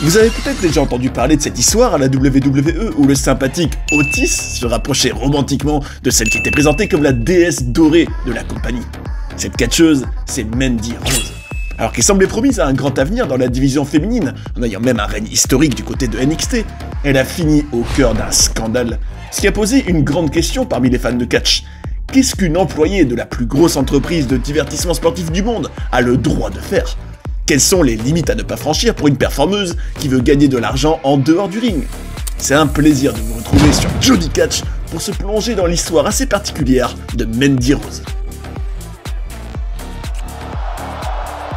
Vous avez peut-être déjà entendu parler de cette histoire à la WWE où le sympathique Otis se rapprochait romantiquement de celle qui était présentée comme la déesse dorée de la compagnie. Cette catcheuse, c'est Mandy Rose. Alors qu'elle semblait promise à un grand avenir dans la division féminine, en ayant même un règne historique du côté de NXT, elle a fini au cœur d'un scandale, ce qui a posé une grande question parmi les fans de catch. Qu'est-ce qu'une employée de la plus grosse entreprise de divertissement sportif du monde a le droit de faire ? Quelles sont les limites à ne pas franchir pour une performeuse qui veut gagner de l'argent en dehors du ring? C'est un plaisir de vous retrouver sur Johnny Catch pour se plonger dans l'histoire assez particulière de Mandy Rose.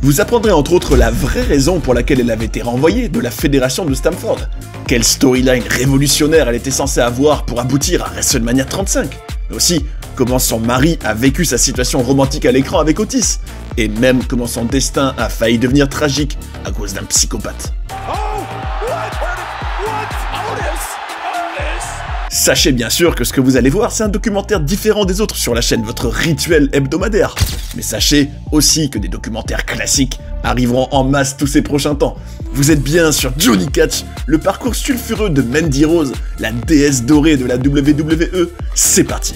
Vous apprendrez entre autres la vraie raison pour laquelle elle avait été renvoyée de la fédération de Stamford. Quelle storyline révolutionnaire elle était censée avoir pour aboutir à WrestleMania 35. Mais aussi, comment son mari a vécu sa situation romantique à l'écran avec Otis. Et même comment son destin a failli devenir tragique à cause d'un psychopathe. Sachez bien sûr que ce que vous allez voir, c'est un documentaire différent des autres sur la chaîne, votre rituel hebdomadaire. Mais sachez aussi que des documentaires classiques arriveront en masse tous ces prochains temps. Vous êtes bien sur Johnny Catch, le parcours sulfureux de Mandy Rose, la déesse dorée de la WWE. C'est parti.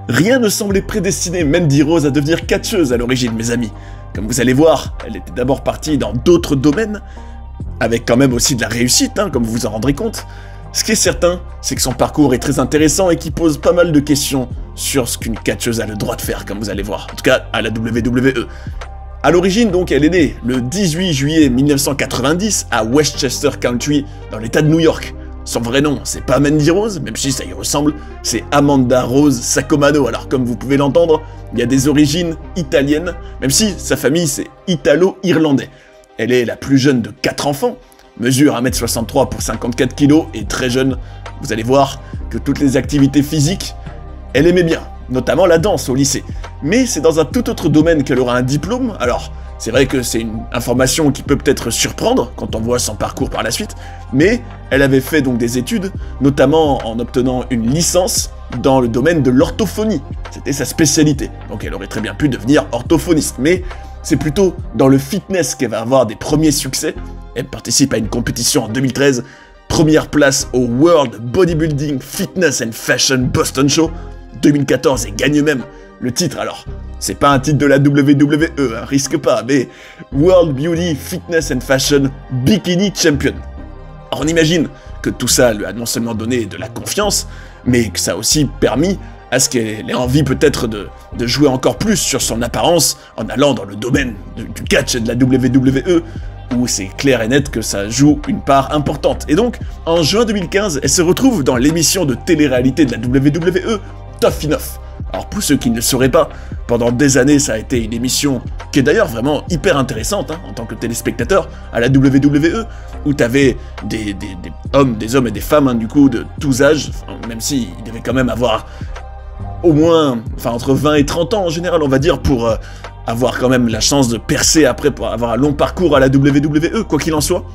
Rien ne semblait prédestiner Mandy Rose à devenir catcheuse à l'origine, mes amis. Comme vous allez voir, elle était d'abord partie dans d'autres domaines, avec quand même aussi de la réussite, comme vous vous en rendrez compte. Ce qui est certain, c'est que son parcours est très intéressant et qui pose pas mal de questions sur ce qu'une catcheuse a le droit de faire, comme vous allez voir, en tout cas à la WWE. À l'origine, donc, elle est née le 18 juillet 1990 à Westchester County, dans l'état de New York. Son vrai nom, c'est pas Mandy Rose, même si ça y ressemble, c'est Amanda Rose Sacomano. Alors comme vous pouvez l'entendre, il y a des origines italiennes, même si sa famille c'est italo-irlandais. Elle est la plus jeune de 4 enfants, mesure 1m63 pour 54 kg et très jeune. Vous allez voir que toutes les activités physiques, elle aimait bien, notamment la danse au lycée. Mais c'est dans un tout autre domaine qu'elle aura un diplôme, alors c'est vrai que c'est une information qui peut peut-être surprendre quand on voit son parcours par la suite, mais elle avait fait donc des études, notamment en obtenant une licence dans le domaine de l'orthophonie. C'était sa spécialité, donc elle aurait très bien pu devenir orthophoniste, mais c'est plutôt dans le fitness qu'elle va avoir des premiers succès. Elle participe à une compétition en 2013, première place au World Bodybuilding Fitness and Fashion Boston Show, 2014 et gagne même le titre. Alors, c'est pas un titre de la WWE, risque pas, mais World Beauty Fitness and Fashion Bikini Champion. Alors on imagine que tout ça lui a non seulement donné de la confiance, mais que ça a aussi permis à ce qu'elle ait envie peut-être de jouer encore plus sur son apparence en allant dans le domaine du catch et de la WWE, où c'est clair et net que ça joue une part importante. Et donc, en juin 2015, elle se retrouve dans l'émission de télé-réalité de la WWE, Tough Enough. Alors pour ceux qui ne le sauraient pas, pendant des années ça a été une émission qui est d'ailleurs vraiment hyper intéressante en tant que téléspectateur à la WWE, où t'avais des hommes et des femmes du coup de tous âges, même s'ils devaient quand même avoir au moins, entre 20 et 30 ans en général on va dire, pour avoir quand même la chance de percer après, pour avoir un long parcours à la WWE, quoi qu'il en soit.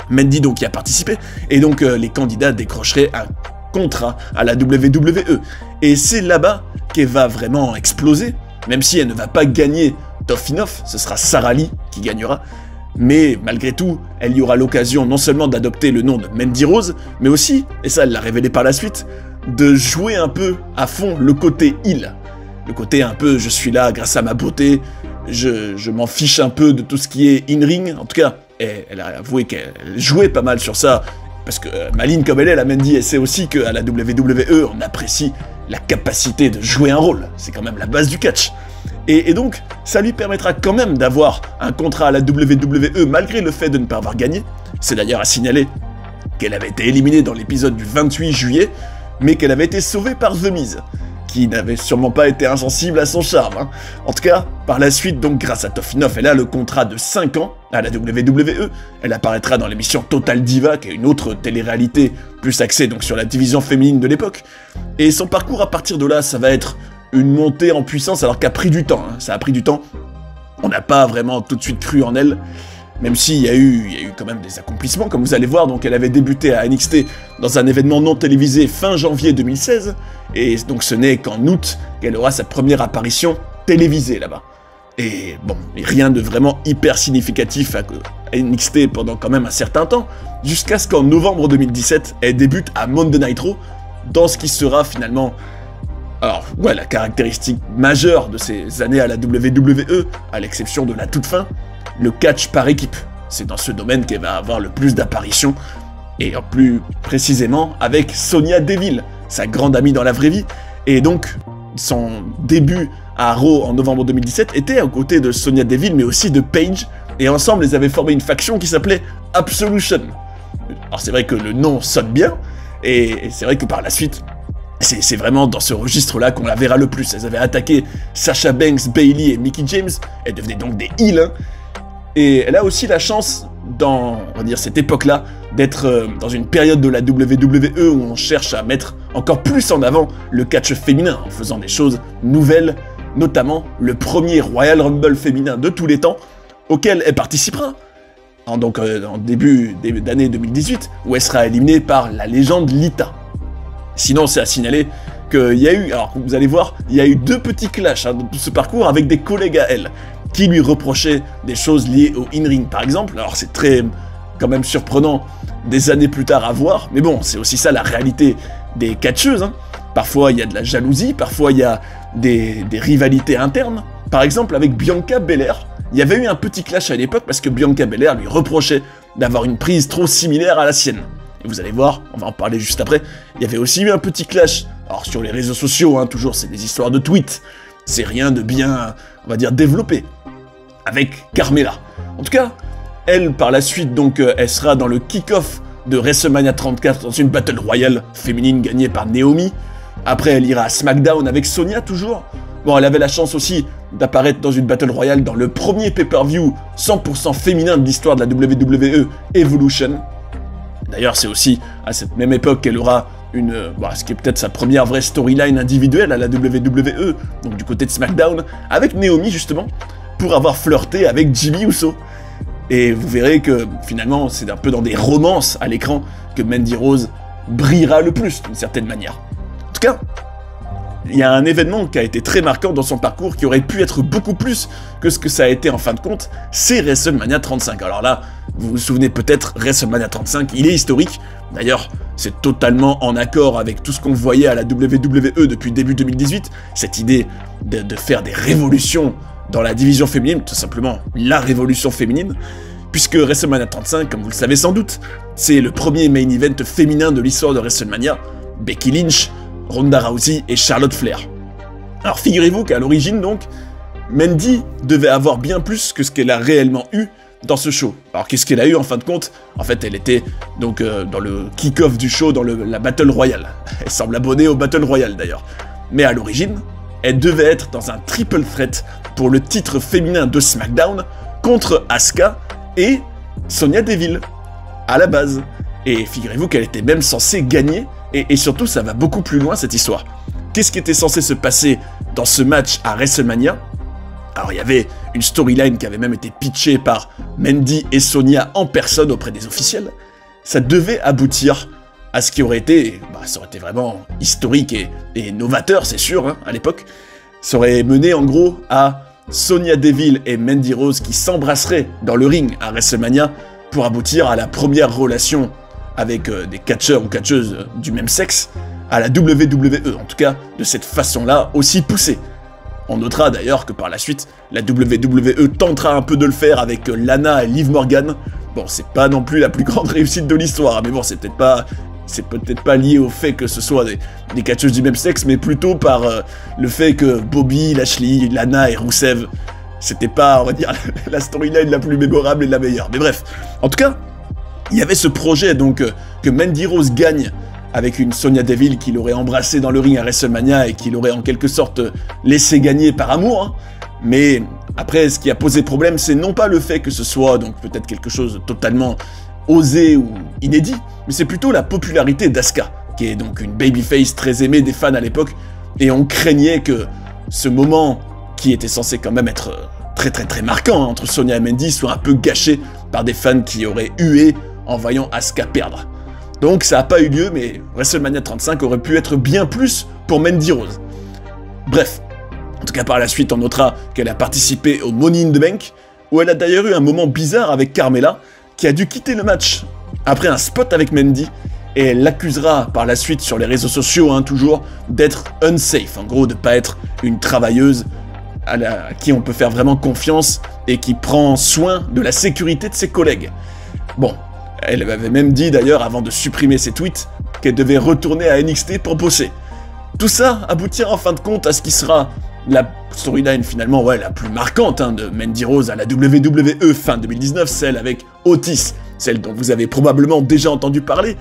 Mandy donc y a participé, et donc les candidats décrocheraient un contrat à la WWE. Et c'est là-bas qu'elle va vraiment exploser, même si elle ne va pas gagner Tough Enough, ce sera Sarah Lee qui gagnera. Mais malgré tout, elle y aura l'occasion non seulement d'adopter le nom de Mandy Rose, mais aussi, et ça elle l'a révélé par la suite, de jouer un peu à fond le côté heel. Le côté un peu je suis là grâce à ma beauté, je m'en fiche un peu de tout ce qui est in-ring. En tout cas, elle a avoué qu'elle jouait pas mal sur ça, parce que maligne comme elle est, la Mandy, elle sait aussi qu'à la WWE, on apprécie la capacité de jouer un rôle. C'est quand même la base du catch. Et donc, ça lui permettra quand même d'avoir un contrat à la WWE malgré le fait de ne pas avoir gagné. C'est d'ailleurs à signaler qu'elle avait été éliminée dans l'épisode du 28 juillet, mais qu'elle avait été sauvée par The Miz, qui n'avait sûrement pas été insensible à son charme. En tout cas, par la suite, donc grâce à Tough Enough, elle a le contrat de 5 ans à la WWE. Elle apparaîtra dans l'émission Total Diva, qui est une autre télé-réalité plus axée donc sur la division féminine de l'époque. Et son parcours à partir de là, ça va être une montée en puissance, alors qu'a pris du temps. Ça a pris du temps. On n'a pas vraiment tout de suite cru en elle. Même s'il y a eu quand même des accomplissements, comme vous allez voir. Donc elle avait débuté à NXT dans un événement non télévisé fin janvier 2016, et donc ce n'est qu'en août qu'elle aura sa première apparition télévisée là-bas. Et bon, rien de vraiment hyper significatif à NXT pendant quand même un certain temps, jusqu'à ce qu'en novembre 2017, elle débute à Monday Night Raw, dans ce qui sera finalement, alors ouais, la caractéristique majeure de ces années à la WWE, à l'exception de la toute fin, le catch par équipe. C'est dans ce domaine qu'elle va avoir le plus d'apparitions, et plus précisément avec Sonya Deville, sa grande amie dans la vraie vie, et donc son début à Raw en novembre 2017 était aux côtés de Sonya Deville, mais aussi de Paige, et ensemble ils avaient formé une faction qui s'appelait Absolution. Alors c'est vrai que le nom sonne bien, et c'est vrai que par la suite, c'est vraiment dans ce registre-là qu'on la verra le plus. Elles avaient attaqué Sasha Banks, Bayley et Mickie James, elles devenaient donc des heels, hein. Et elle a aussi la chance, dans, on va dire, cette époque-là, d'être dans une période de la WWE où on cherche à mettre encore plus en avant le catch féminin, en faisant des choses nouvelles, notamment le premier Royal Rumble féminin de tous les temps, auquel elle participera, en début d'année 2018, où elle sera éliminée par la légende Lita. Sinon, c'est à signaler qu'il y a eu, alors vous allez voir, il y a eu 2 petits clashs dans tout ce parcours avec des collègues à elle, qui lui reprochaient des choses liées au in-ring par exemple. Alors c'est très, quand même surprenant des années plus tard à voir, mais bon, c'est aussi ça la réalité des catcheuses, hein. Parfois il y a de la jalousie, parfois il y a des rivalités internes. Par exemple avec Bianca Belair, il y avait eu un petit clash à l'époque parce que Bianca Belair lui reprochait d'avoir une prise trop similaire à la sienne. Et vous allez voir, on va en parler juste après, il y avait aussi eu un petit clash, alors sur les réseaux sociaux, hein, toujours c'est des histoires de tweets, c'est rien de bien, on va dire, développé, avec Carmella. En tout cas, elle, par la suite, donc, elle sera dans le kick-off de WrestleMania 34 dans une Battle Royale féminine gagnée par Naomi. Après, elle ira à SmackDown avec Sonya, toujours. Bon, elle avait la chance aussi d'apparaître dans une Battle Royale dans le premier pay-per-view 100% féminin de l'histoire de la WWE, Evolution. D'ailleurs, c'est aussi à cette même époque qu'elle aura ce qui est peut-être sa première vraie storyline individuelle à la WWE, donc du côté de SmackDown, avec Naomi justement, pour avoir flirté avec Jimmy Uso. Et vous verrez que finalement, c'est un peu dans des romances à l'écran que Mandy Rose brillera le plus, d'une certaine manière. En tout cas, il y a un événement qui a été très marquant dans son parcours, qui aurait pu être beaucoup plus que ce que ça a été en fin de compte, c'est WrestleMania 35. Alors là, vous vous souvenez peut-être, WrestleMania 35, il est historique. D'ailleurs, c'est totalement en accord avec tout ce qu'on voyait à la WWE depuis début 2018, cette idée de faire des révolutions dans la division féminine, tout simplement la révolution féminine, puisque WrestleMania 35, comme vous le savez sans doute, c'est le premier main event féminin de l'histoire de WrestleMania, Becky Lynch, Ronda Rousey et Charlotte Flair. Alors figurez-vous qu'à l'origine donc, Mandy devait avoir bien plus que ce qu'elle a réellement eu dans ce show. Alors qu'est-ce qu'elle a eu en fin de compte? En fait elle était donc dans le kick-off du show, dans la Battle Royale. Elle semble abonnée au Battle Royale d'ailleurs. Mais à l'origine, elle devait être dans un triple threat pour le titre féminin de SmackDown contre Asuka et Sonya Deville, à la base. Et figurez-vous qu'elle était même censée gagner, et surtout ça va beaucoup plus loin cette histoire. Qu'est-ce qui était censé se passer dans ce match à WrestleMania? Alors il y avait une storyline qui avait même été pitchée par Mandy et Sonya en personne auprès des officiels. Ça devait aboutir à ce qui aurait été, ça aurait été vraiment historique et novateur, c'est sûr, hein, à l'époque. Ça aurait mené en gros à Sonya Deville et Mandy Rose qui s'embrasseraient dans le ring à WrestleMania pour aboutir à la première relation avec des catcheurs ou catcheuses du même sexe à la WWE, en tout cas de cette façon-là aussi poussée. On notera d'ailleurs que par la suite, la WWE tentera un peu de le faire avec Lana et Liv Morgan. Bon, c'est pas non plus la plus grande réussite de l'histoire, mais bon, c'est peut-être pas lié au fait que ce soit des catcheuses du même sexe, mais plutôt par le fait que Bobby, Lashley, Lana et Rusev, c'était pas, on va dire, la storyline la plus mémorable et la meilleure. Mais bref, en tout cas, il y avait ce projet donc que Mandy Rose gagne avec une Sonya Deville qui l'aurait embrassée dans le ring à WrestleMania et qui l'aurait en quelque sorte laissé gagner par amour, hein. Mais après, ce qui a posé problème, c'est non pas le fait que ce soit donc peut-être quelque chose de totalement osé ou inédit, mais c'est plutôt la popularité d'Asuka, qui est donc une babyface très aimée des fans à l'époque, et on craignait que ce moment, qui était censé quand même être très marquant, hein, entre Sonya et Mandy, soit un peu gâché par des fans qui auraient hué en voyant Asuka perdre. Donc ça n'a pas eu lieu, mais WrestleMania 35 aurait pu être bien plus pour Mandy Rose. Bref, En tout cas, par la suite, on notera qu'elle a participé au Money in the Bank, où elle a d'ailleurs eu un moment bizarre avec Carmella, qui a dû quitter le match après un spot avec Mandy, et elle l'accusera par la suite sur les réseaux sociaux, hein, toujours, d'être unsafe, en gros de pas être une travailleuse à qui on peut faire vraiment confiance et qui prend soin de la sécurité de ses collègues. Bon, elle avait même dit d'ailleurs, avant de supprimer ses tweets, qu'elle devait retourner à NXT pour bosser. Tout ça aboutira en fin de compte à ce qui sera la storyline finalement la plus marquante hein, de Mandy Rose à la WWE fin 2019, celle avec Otis, celle dont vous avez probablement déjà entendu parler.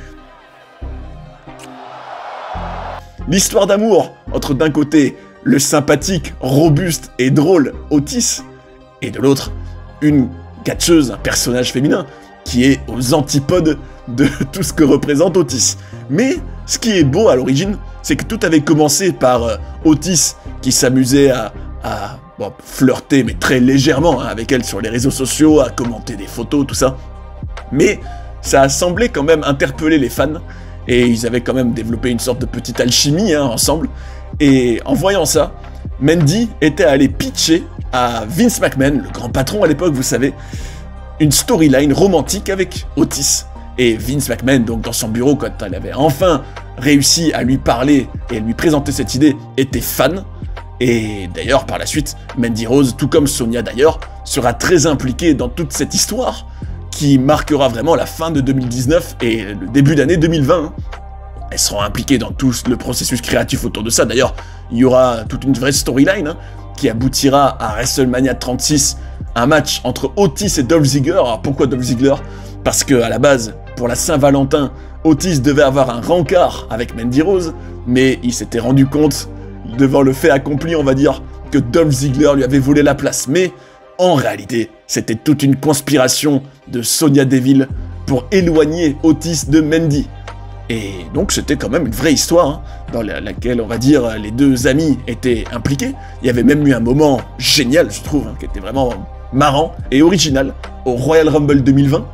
L'histoire d'amour entre d'un côté le sympathique, robuste et drôle Otis, et de l'autre une catcheuse, un personnage féminin, qui est aux antipodes de tout ce que représente Otis. Mais ce qui est beau à l'origine, c'est que tout avait commencé par Otis qui s'amusait à flirter, mais très légèrement, hein, avec elle sur les réseaux sociaux, à commenter des photos, tout ça. Mais ça a semblé quand même interpeller les fans, et ils avaient quand même développé une sorte de petite alchimie hein, ensemble. Et en voyant ça, Mandy était allée pitcher à Vince McMahon, le grand patron à l'époque, vous savez, une storyline romantique avec Otis. Et Vince McMahon, donc dans son bureau, quand elle avait enfin réussi à lui parler et à lui présenter cette idée, était fan. Et d'ailleurs, par la suite, Mandy Rose, tout comme Sonya d'ailleurs, sera très impliquée dans toute cette histoire qui marquera vraiment la fin de 2019 et le début d'année 2020. Elles seront impliquées dans tout le processus créatif autour de ça. D'ailleurs, il y aura toute une vraie storyline hein, qui aboutira à WrestleMania 36, un match entre Otis et Dolph Ziggler. Alors pourquoi Dolph Ziggler? Parce que à la base, pour la Saint-Valentin, Otis devait avoir un rencard avec Mandy Rose, mais il s'était rendu compte, devant le fait accompli, on va dire, que Dolph Ziggler lui avait volé la place. Mais en réalité, c'était toute une conspiration de Sonya Deville pour éloigner Otis de Mandy. Et donc c'était quand même une vraie histoire, hein, dans laquelle, on va dire, les deux amis étaient impliqués. Il y avait même eu un moment génial, je trouve, hein, qui était vraiment marrant et original, au Royal Rumble 2020,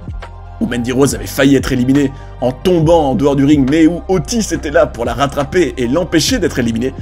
où Mandy Rose avait failli être éliminée en tombant en dehors du ring, mais où Otis était là pour la rattraper et l'empêcher d'être éliminée.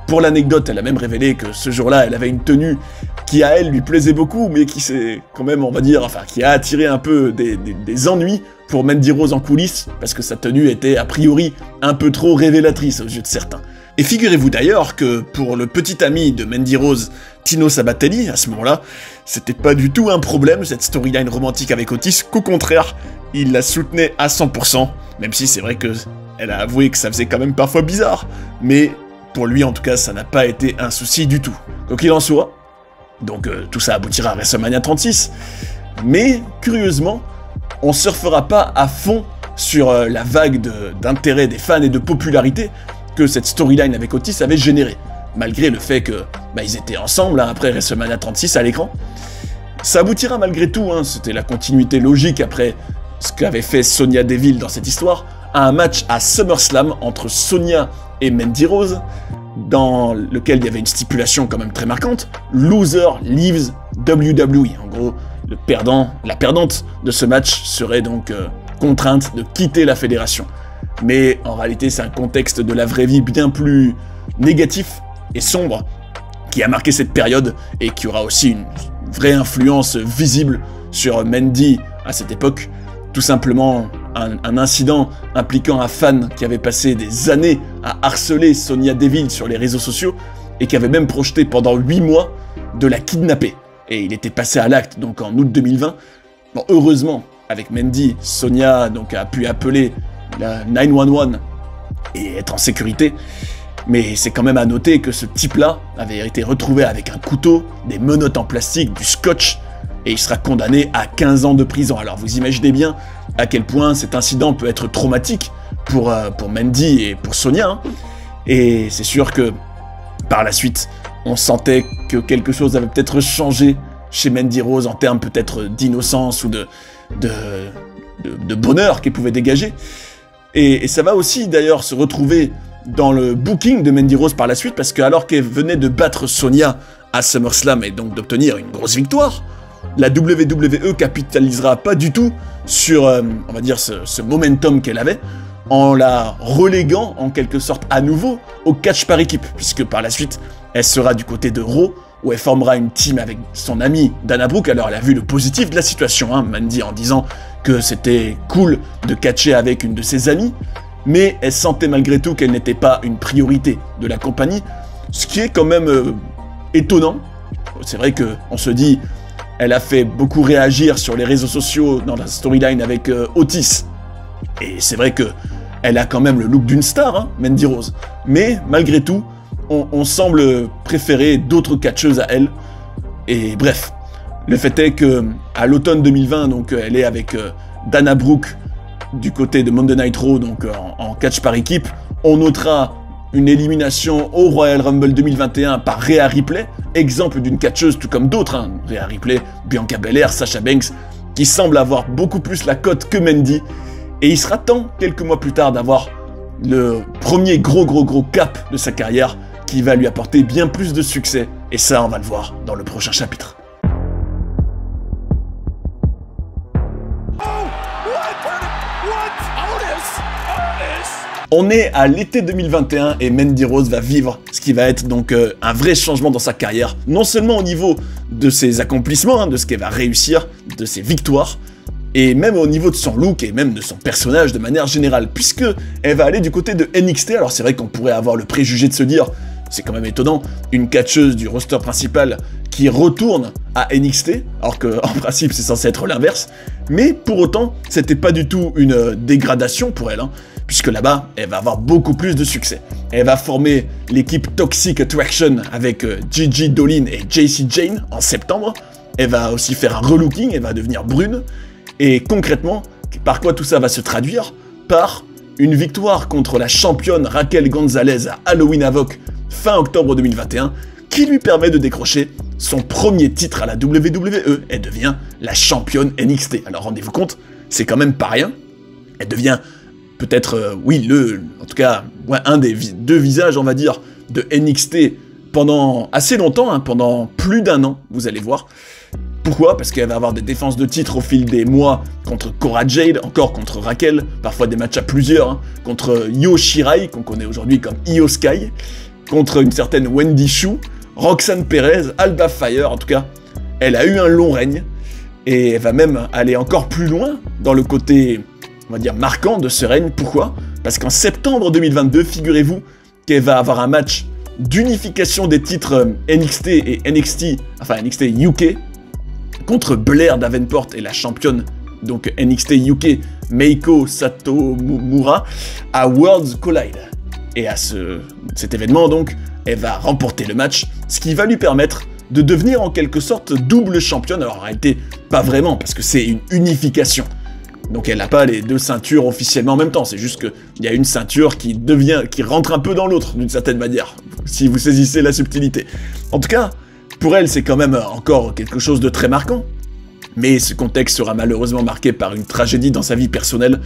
Pour l'anecdote, elle a même révélé que ce jour-là, elle avait une tenue qui à elle lui plaisait beaucoup, mais qui s'est quand même, on va dire, enfin, qui a attiré un peu des ennuis pour Mandy Rose en coulisses, parce que sa tenue était a priori un peu trop révélatrice aux yeux de certains. Et figurez-vous d'ailleurs que pour le petit ami de Mandy Rose, Tino Sabatelli, à ce moment-là, c'était pas du tout un problème cette storyline romantique avec Otis, qu'au contraire, il la soutenait à 100%, même si c'est vrai que elle a avoué que ça faisait quand même parfois bizarre, mais pour lui en tout cas ça n'a pas été un souci du tout. Quoi qu'il en soit, donc tout ça aboutira à WrestleMania 36, mais curieusement, on surfera pas à fond sur la vague d'intérêt des fans et de popularité que cette storyline avec Otis avait généré, malgré le fait que ils étaient ensemble hein, après WrestleMania 36 à l'écran. Ça aboutira malgré tout, hein, c'était la continuité logique après ce qu'avait fait Sonya Deville dans cette histoire, à un match à SummerSlam entre Sonya et Mandy Rose, dans lequel il y avait une stipulation quand même très marquante, Loser leaves WWE. En gros, la perdante de ce match serait donc contrainte de quitter la fédération. Mais en réalité, c'est un contexte de la vraie vie bien plus négatif et sombre qui a marqué cette période et qui aura aussi une vraie influence visible sur Mandy à cette époque. Tout simplement un incident impliquant un fan qui avait passé des années à harceler Sonya Deville sur les réseaux sociaux et qui avait même projeté pendant 8 mois de la kidnapper. Et il était passé à l'acte donc en août 2020. Bon, heureusement, avec Mandy, Sonya donc a pu appeler la 911 et être en sécurité. Mais c'est quand même à noter que ce type-là avait été retrouvé avec un couteau, des menottes en plastique, du scotch, et il sera condamné à 15 ans de prison. Alors vous imaginez bien à quel point cet incident peut être traumatique pour Mandy et pour Sonya. Hein. Et c'est sûr que par la suite, on sentait que quelque chose avait peut-être changé chez Mandy Rose en termes peut-être d'innocence ou de bonheur qu'elle pouvait dégager. Et ça va aussi d'ailleurs se retrouver dans le booking de Mandy Rose par la suite, parce que alors qu'elle venait de battre Sonya à SummerSlam et donc d'obtenir une grosse victoire, la WWE capitalisera pas du tout sur, on va dire, ce momentum qu'elle avait, en la reléguant en quelque sorte à nouveau au catch par équipe, puisque par la suite, elle sera du côté de Raw, où elle formera une team avec son amie Dana Brooke. Alors elle a vu le positif de la situation, hein, Mandy, en disant que c'était cool de catcher avec une de ses amies, mais elle sentait malgré tout qu'elle n'était pas une priorité de la compagnie, ce qui est quand même étonnant. C'est vrai qu'on se dit, elle a fait beaucoup réagir sur les réseaux sociaux dans la storyline avec Otis, et c'est vrai que elle a quand même le look d'une star, hein, Mandy Rose, mais malgré tout, on semble préférer d'autres catcheuses à elle, et bref, le fait est que à l'automne 2020, donc elle est avec Dana Brooke du côté de Monday Night Raw, donc en catch par équipe. On notera une élimination au Royal Rumble 2021 par Rhea Ripley, exemple d'une catcheuse tout comme d'autres, hein, Rhea Ripley, Bianca Belair, Sasha Banks, qui semble avoir beaucoup plus la cote que Mandy, et il sera temps, quelques mois plus tard, d'avoir le premier gros cap de sa carrière, qui va lui apporter bien plus de succès, et ça on va le voir dans le prochain chapitre. On est à l'été 2021 et Mandy Rose va vivre ce qui va être donc un vrai changement dans sa carrière, non seulement au niveau de ses accomplissements, hein, de ce qu'elle va réussir, de ses victoires, et même au niveau de son look et même de son personnage de manière générale, puisque elle va aller du côté de NXT. Alors c'est vrai qu'on pourrait avoir le préjugé de se dire, c'est quand même étonnant, une catcheuse du roster principal qui retourne à NXT, alors qu'en principe c'est censé être l'inverse, mais pour autant, c'était pas du tout une dégradation pour elle, hein, puisque là-bas, elle va avoir beaucoup plus de succès. Elle va former l'équipe Toxic Attraction avec Gigi Dolin et Jacy Jayne en septembre. Elle va aussi faire un relooking, elle va devenir brune, et concrètement, par quoi tout ça va se traduire? Par une victoire contre la championne Raquel Gonzalez à Halloween Havoc fin octobre 2021, qui lui permet de décrocher son premier titre à la WWE. Elle devient la championne NXT. Alors rendez-vous compte, c'est quand même pas rien. Elle devient peut-être, en tout cas, un des deux visages, on va dire, de NXT pendant assez longtemps, hein, pendant plus d'1 an, vous allez voir. Pourquoi? Parce qu'elle va avoir des défenses de titre au fil des mois contre Cora Jade, encore contre Raquel, parfois des matchs à plusieurs, hein, contre Io Shirai, qu'on connaît aujourd'hui comme Io Sky, contre une certaine Wendy Choo, Roxanne Perez, Alba Fire, en tout cas, elle a eu un long règne, et elle va même aller encore plus loin dans le côté, on va dire, marquant de ce règne. Pourquoi? Parce qu'en septembre 2022, figurez-vous qu'elle va avoir un match d'unification des titres NXT et NXT UK, contre Blair Davenport et la championne, donc NXT UK, Meiko Satomura, à Worlds Collide. Et à cet événement, donc, elle va remporter le match, ce qui va lui permettre de devenir en quelque sorte double championne. Alors en réalité, pas vraiment, parce que c'est une unification. Donc elle n'a pas les deux ceintures officiellement en même temps, c'est juste qu'il y a une ceinture qui rentre un peu dans l'autre, d'une certaine manière, si vous saisissez la subtilité. En tout cas, pour elle, c'est quand même encore quelque chose de très marquant. Mais ce contexte sera malheureusement marqué par une tragédie dans sa vie personnelle,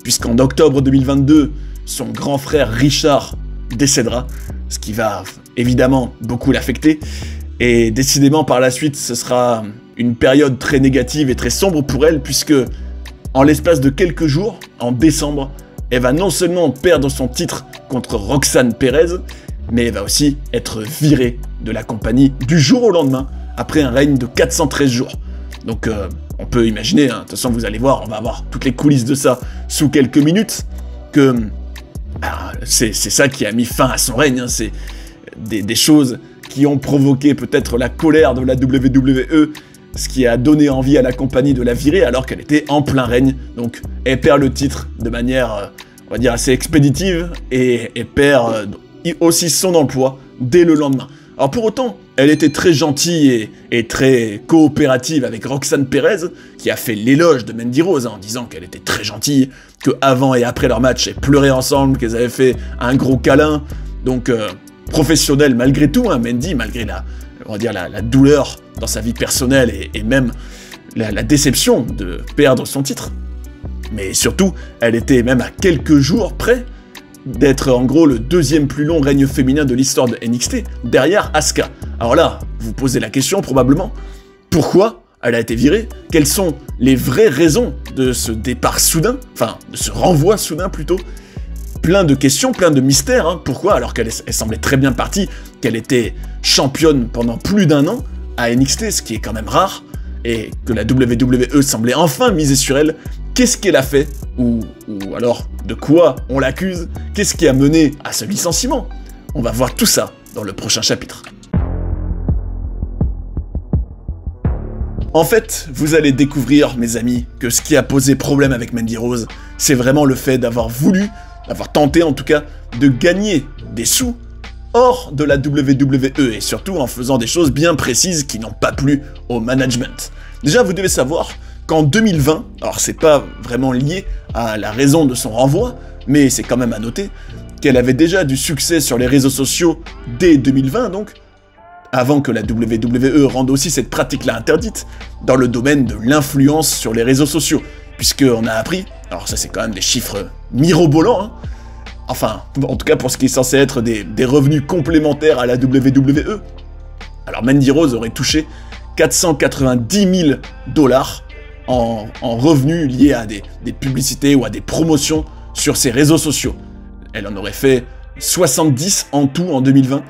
puisqu'en octobre 2022, son grand frère Richard décédera, ce qui va évidemment beaucoup l'affecter. Et décidément, par la suite, ce sera une période très négative et très sombre pour elle, puisque en l'espace de quelques jours, en décembre, elle va non seulement perdre son titre contre Roxanne Perez, mais elle va aussi être virée de la compagnie du jour au lendemain, après un règne de 413 jours. Donc on peut imaginer, hein, de toute façon vous allez voir, on va avoir toutes les coulisses de ça sous quelques minutes, que c'est ça qui a mis fin à son règne, hein, c'est des choses qui ont provoqué peut-être la colère de la WWE, ce qui a donné envie à la compagnie de la virer alors qu'elle était en plein règne. Donc elle perd le titre de manière, on va dire, assez expéditive, et perd aussi son emploi dès le lendemain. Alors pour autant, elle était très gentille et très coopérative avec Roxanne Perez, qui a fait l'éloge de Mandy Rose, hein, en disant qu'elle était très gentille, que avant et après leur match, elles pleuraient ensemble, qu'elles avaient fait un gros câlin. Donc professionnelle malgré tout, hein, Mandy, malgré la douleur dans sa vie personnelle et même la déception de perdre son titre. Mais surtout, elle était même à quelques jours près d'être en gros le deuxième plus long règne féminin de l'histoire de NXT, derrière Asuka. Alors là, vous posez la question probablement, pourquoi elle a été virée? Quelles sont les vraies raisons de ce départ soudain, enfin de ce renvoi soudain plutôt? plein de questions, plein de mystères. Hein. Pourquoi? Alors qu'elle semblait très bien partie, qu'elle était championne pendant plus d'1 an à NXT, ce qui est quand même rare, et que la WWE semblait enfin miser sur elle. Qu'est-ce qu'elle a fait? Ou alors, de quoi on l'accuse? Qu'est-ce qui a mené à ce licenciement? On va voir tout ça dans le prochain chapitre. En fait, vous allez découvrir, mes amis, que ce qui a posé problème avec Mandy Rose, c'est vraiment le fait d'avoir tenté en tout cas, de gagner des sous hors de la WWE, et surtout en faisant des choses bien précises qui n'ont pas plu au management. Déjà, vous devez savoir qu'en 2020, alors c'est pas vraiment lié à la raison de son renvoi, mais c'est quand même à noter, qu'elle avait déjà du succès sur les réseaux sociaux dès 2020 donc, avant que la WWE rende aussi cette pratique-là interdite, dans le domaine de l'influence sur les réseaux sociaux, puisqu'on a appris, alors ça c'est quand même des chiffres mirobolants, hein, enfin, en tout cas pour ce qui est censé être des revenus complémentaires à la WWE, alors Mandy Rose aurait touché 490 000 $ en revenus liés à des publicités ou à des promotions sur ses réseaux sociaux. Elle en aurait fait 70 en tout en 2020,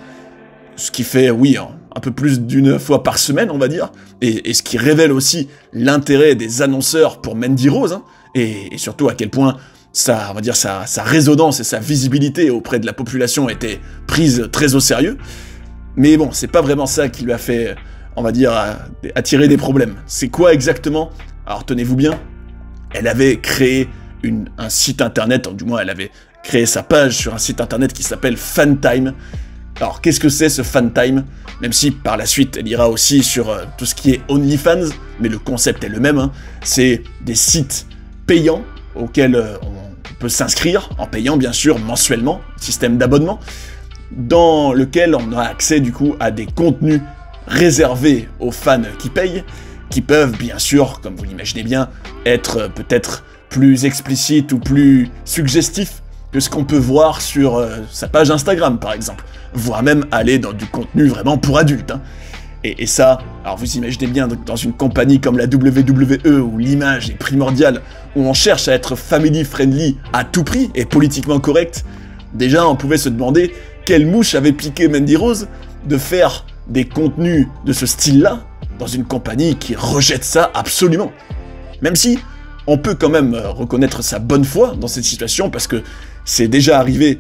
ce qui fait, oui, un peu plus d'1 fois par semaine, on va dire, et ce qui révèle aussi l'intérêt des annonceurs pour Mandy Rose, hein, et surtout à quel point on va dire, sa résonance et sa visibilité auprès de la population étaient prises très au sérieux. Mais bon, c'est pas vraiment ça qui lui a fait, on va dire, attirer des problèmes. C'est quoi exactement? Alors tenez-vous bien, elle avait créé un site internet, du moins elle avait créé sa page sur un site internet qui s'appelle Fantime. Alors qu'est-ce que c'est ce Fantime? Même si par la suite elle ira aussi sur tout ce qui est OnlyFans, mais le concept est le même, hein. C'est des sites payants auxquels on peut s'inscrire, en payant bien sûr mensuellement, système d'abonnement, dans lequel on a accès du coup à des contenus réservés aux fans qui payent, qui peuvent bien sûr, comme vous l'imaginez bien, être peut-être plus explicites ou plus suggestifs que ce qu'on peut voir sur sa page Instagram par exemple, voire même aller dans du contenu vraiment pour adultes. Hein. Et ça, alors vous imaginez bien dans une compagnie comme la WWE où l'image est primordiale, où on cherche à être family friendly à tout prix et politiquement correct, déjà on pouvait se demander quelle mouche avait piqué Mandy Rose de faire des contenus de ce style-là dans une compagnie qui rejette ça absolument. Même si on peut quand même reconnaître sa bonne foi dans cette situation, parce que c'est déjà arrivé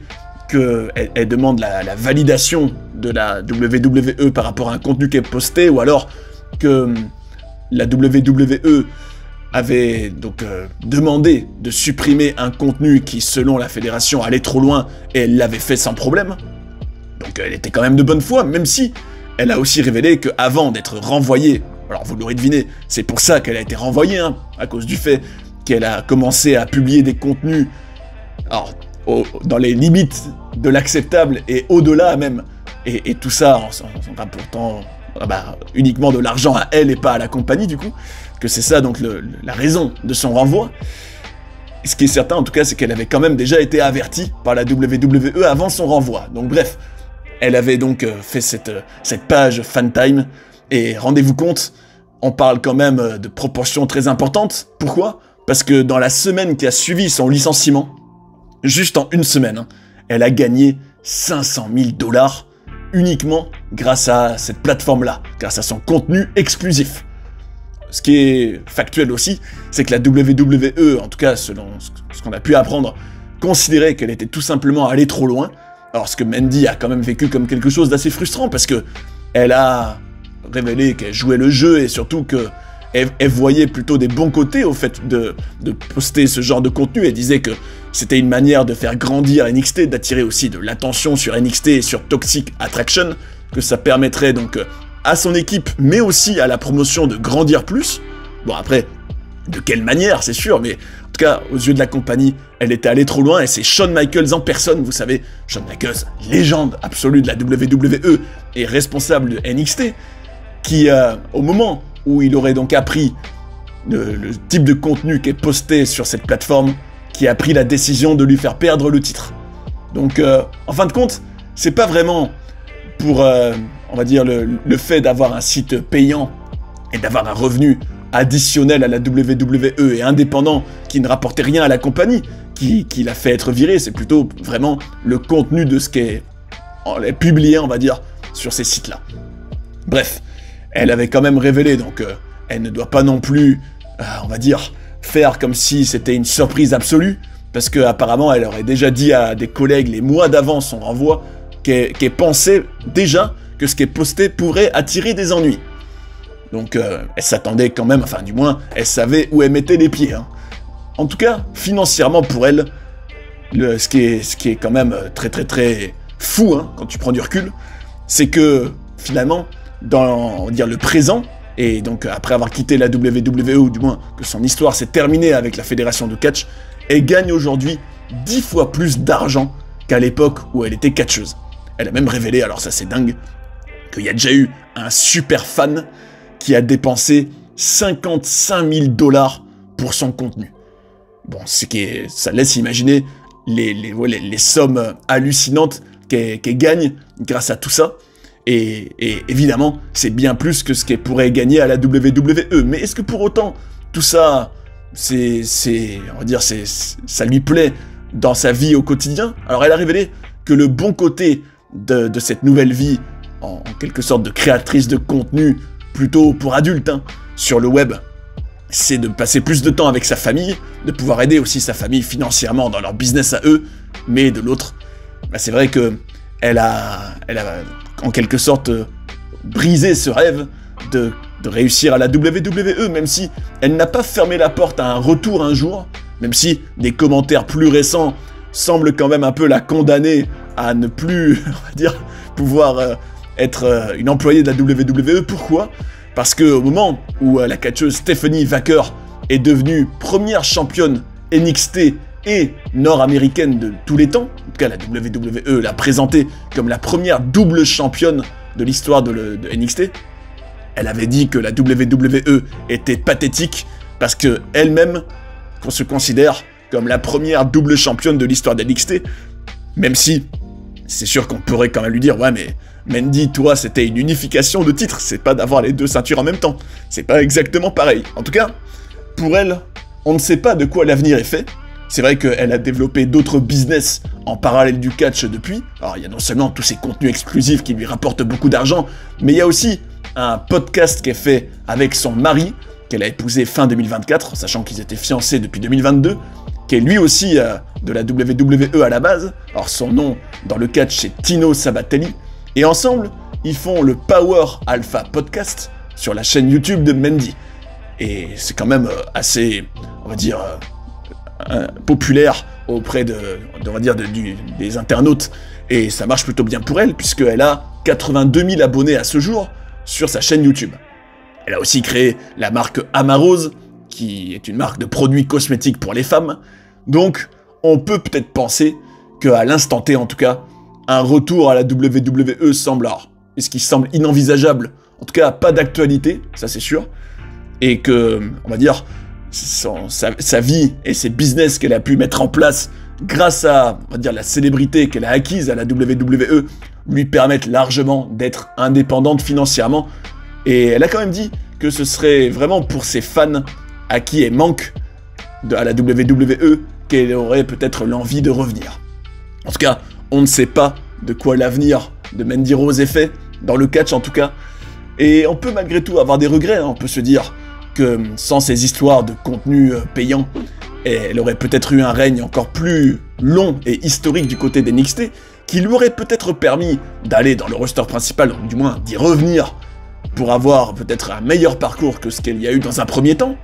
qu'elle demande la validation de la WWE par rapport à un contenu qui est posté, ou alors que la WWE avait donc demandé de supprimer un contenu qui, selon la fédération, allait trop loin, et elle l'avait fait sans problème. Donc elle était quand même de bonne foi, même si elle a aussi révélé qu'avant d'être renvoyée, alors vous l'aurez deviné, c'est pour ça qu'elle a été renvoyée, hein, à cause du fait qu'elle a commencé à publier des contenus, alors, dans les limites de l'acceptable et au-delà même, et tout ça en rapportant uniquement de l'argent à elle et pas à la compagnie du coup, que c'est ça donc la raison de son renvoi. Et ce qui est certain en tout cas, c'est qu'elle avait quand même déjà été avertie par la WWE avant son renvoi. Donc bref, elle avait donc fait cette page Fantime, et rendez-vous compte, on parle quand même de proportions très importantes. Pourquoi? Parce que dans la semaine qui a suivi son licenciement, juste en une semaine, hein, elle a gagné 500 000 $ uniquement grâce à cette plateforme-là, grâce à son contenu exclusif. Ce qui est factuel aussi, c'est que la WWE, en tout cas selon ce qu'on a pu apprendre, considérait qu'elle était tout simplement allée trop loin, alors ce que Mandy a quand même vécu comme quelque chose d'assez frustrant, parce que elle a révélé qu'elle jouait le jeu, et surtout que elle voyait plutôt des bons côtés au fait de poster ce genre de contenu. Elle disait que c'était une manière de faire grandir NXT, d'attirer aussi de l'attention sur NXT et sur Toxic Attraction, que ça permettrait donc à son équipe, mais aussi à la promotion de grandir plus. Bon après, de quelle manière, c'est sûr, mais en tout cas, aux yeux de la compagnie, elle était allée trop loin, et c'est Shawn Michaels en personne, vous savez, Shawn Michaels, légende absolue de la WWE et responsable de NXT, qui, au moment où il aurait donc appris le type de contenu qui est posté sur cette plateforme, qui a pris la décision de lui faire perdre le titre. Donc, en fin de compte, c'est pas vraiment pour, on va dire, le fait d'avoir un site payant et d'avoir un revenu additionnel à la WWE et indépendant qui ne rapportait rien à la compagnie qui l'a fait être viré, c'est plutôt vraiment le contenu de ce qui est publié, on va dire, sur ces sites-là. Bref, elle avait quand même révélé, donc elle ne doit pas non plus, on va dire, faire comme si c'était une surprise absolue, parce qu'apparemment elle aurait déjà dit à des collègues les mois d'avant son renvoi qu'elle pensait déjà que ce qui est posté pourrait attirer des ennuis. Donc elle s'attendait quand même, enfin du moins, elle savait où elle mettait les pieds. Hein. En tout cas, financièrement pour elle, ce qui est quand même très fou, hein, quand tu prends du recul, c'est que finalement, dans on va dire, le présent, et donc après avoir quitté la WWE, ou du moins que son histoire s'est terminée avec la fédération de catch, elle gagne aujourd'hui 10 fois plus d'argent qu'à l'époque où elle était catcheuse. Elle a même révélé, alors ça c'est dingue, qu'il y a déjà eu un super fan qui a dépensé 55 000 $ pour son contenu. Bon, ça laisse imaginer les sommes hallucinantes qu'elle gagne grâce à tout ça. Et évidemment, c'est bien plus que ce qu'elle pourrait gagner à la WWE. Mais est-ce que pour autant, tout ça, on va dire, ça lui plaît dans sa vie au quotidien? Alors elle a révélé que le bon côté de cette nouvelle vie, en quelque sorte de créatrice de contenu, plutôt pour adultes, hein, sur le web, c'est de passer plus de temps avec sa famille, de pouvoir aider aussi sa famille financièrement dans leur business à eux, mais de l'autre, bah c'est vrai que elle a en quelque sorte brisé ce rêve de réussir à la WWE, même si elle n'a pas fermé la porte à un retour un jour, même si des commentaires plus récents semblent quand même un peu la condamner à ne plus, on va dire, pouvoir être une employée de la WWE. Pourquoi ? Parce qu'au moment où la catcheuse Stephanie Wacker est devenue première championne NXT et nord-américaine de tous les temps, en tout cas la WWE l'a présentée comme la première double championne de l'histoire de NXT, elle avait dit que la WWE était pathétique parce que elle-même qu'on se considère comme la première double championne de l'histoire de NXT, même si c'est sûr qu'on pourrait quand même lui dire « Ouais, mais Mandy, toi, c'était une unification de titres, c'est pas d'avoir les deux ceintures en même temps. C'est pas exactement pareil. » En tout cas, pour elle, on ne sait pas de quoi l'avenir est fait. C'est vrai qu'elle a développé d'autres business en parallèle du catch depuis. Alors, il y a non seulement tous ces contenus exclusifs qui lui rapportent beaucoup d'argent, mais il y a aussi un podcast qu'elle fait avec son mari, qu'elle a épousé fin 2024, sachant qu'ils étaient fiancés depuis 2022, qui est lui aussi de la WWE à la base. Alors son nom dans le catch c'est Tino Sabatelli, et ensemble ils font le Power Alpha Podcast sur la chaîne YouTube de Mandy. Et c'est quand même assez, on va dire, populaire auprès on va dire des internautes, et ça marche plutôt bien pour elle, puisqu'elle a 82 000 abonnés à ce jour sur sa chaîne YouTube. Elle a aussi créé la marque Amarose, qui est une marque de produits cosmétiques pour les femmes. Donc, on peut peut-être penser qu'à l'instant T, en tout cas, un retour à la WWE semble, ce qui semble inenvisageable, en tout cas pas d'actualité, ça c'est sûr, et que, on va dire, sa vie et ses business qu'elle a pu mettre en place grâce à, on va dire, la célébrité qu'elle a acquise à la WWE lui permettent largement d'être indépendante financièrement. Et elle a quand même dit que ce serait vraiment pour ses fans à qui elle manque à la WWE qu'elle aurait peut-être l'envie de revenir. En tout cas, on ne sait pas de quoi l'avenir de Mandy Rose est fait, dans le catch en tout cas. Et on peut malgré tout avoir des regrets, hein. On peut se dire que sans ces histoires de contenu payant, elle aurait peut-être eu un règne encore plus long et historique du côté des NXT, qui lui aurait peut-être permis d'aller dans le roster principal, ou du moins d'y revenir, pour avoir peut-être un meilleur parcours que ce qu'elle y a eu dans un premier temps.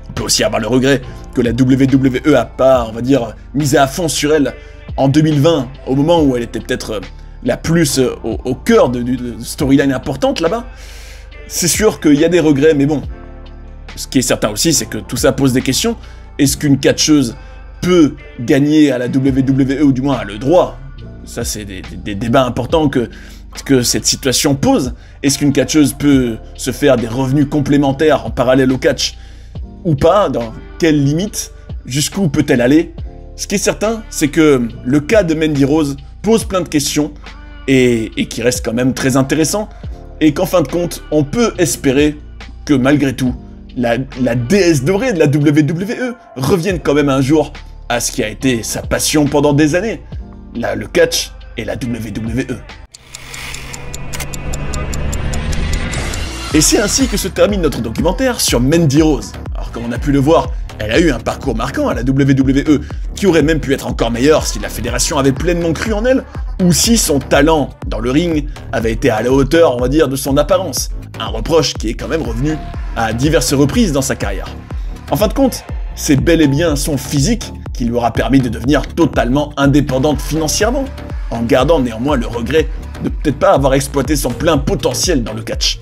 On peut aussi avoir le regret que la WWE a pas, on va dire, misé à fond sur elle en 2020, au moment où elle était peut-être la plus au cœur de storyline importante là-bas. C'est sûr qu'il y a des regrets, mais bon. Ce qui est certain aussi, c'est que tout ça pose des questions. Est-ce qu'une catcheuse peut gagner à la WWE, ou du moins a le droit? Ça, c'est des débats importants que cette situation pose. Est-ce qu'une catcheuse peut se faire des revenus complémentaires en parallèle au catch ou pas? Dans quelles limites? Jusqu'où peut-elle aller? Ce qui est certain, c'est que le cas de Mandy Rose pose plein de questions et qui reste quand même très intéressant, et qu'en fin de compte, on peut espérer que malgré tout, la déesse dorée de la WWE, revienne quand même un jour à ce qui a été sa passion pendant des années, le catch et la WWE. Et c'est ainsi que se termine notre documentaire sur Mandy Rose. Alors comme on a pu le voir, elle a eu un parcours marquant à la WWE, qui aurait même pu être encore meilleur si la fédération avait pleinement cru en elle, ou si son talent dans le ring avait été à la hauteur, on va dire, de son apparence. Un reproche qui est quand même revenu à diverses reprises dans sa carrière. En fin de compte, c'est bel et bien son physique qui lui aura permis de devenir totalement indépendante financièrement, en gardant néanmoins le regret de peut-être pas avoir exploité son plein potentiel dans le catch.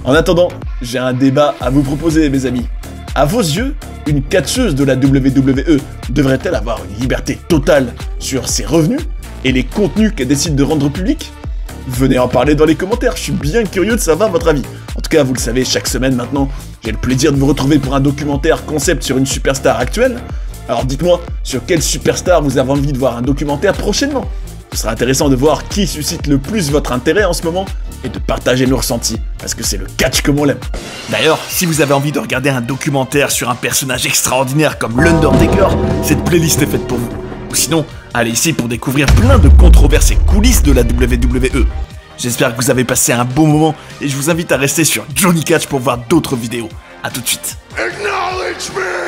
En attendant, j'ai un débat à vous proposer, mes amis. À vos yeux, une catcheuse de la WWE devrait-elle avoir une liberté totale sur ses revenus et les contenus qu'elle décide de rendre publics? Venez en parler dans les commentaires, je suis bien curieux de savoir votre avis. En tout cas, vous le savez, chaque semaine maintenant, j'ai le plaisir de vous retrouver pour un documentaire concept sur une superstar actuelle. Alors dites-moi, sur quelle superstar vous avez envie de voir un documentaire prochainement? Ce sera intéressant de voir qui suscite le plus votre intérêt en ce moment et de partager nos ressentis, parce que c'est le catch comme on l'aime. D'ailleurs, si vous avez envie de regarder un documentaire sur un personnage extraordinaire comme l'Undertaker, cette playlist est faite pour vous. Ou sinon, allez ici pour découvrir plein de controverses et coulisses de la WWE. J'espère que vous avez passé un bon moment et je vous invite à rester sur Johnny Catch pour voir d'autres vidéos. A tout de suite. Acknowledge me!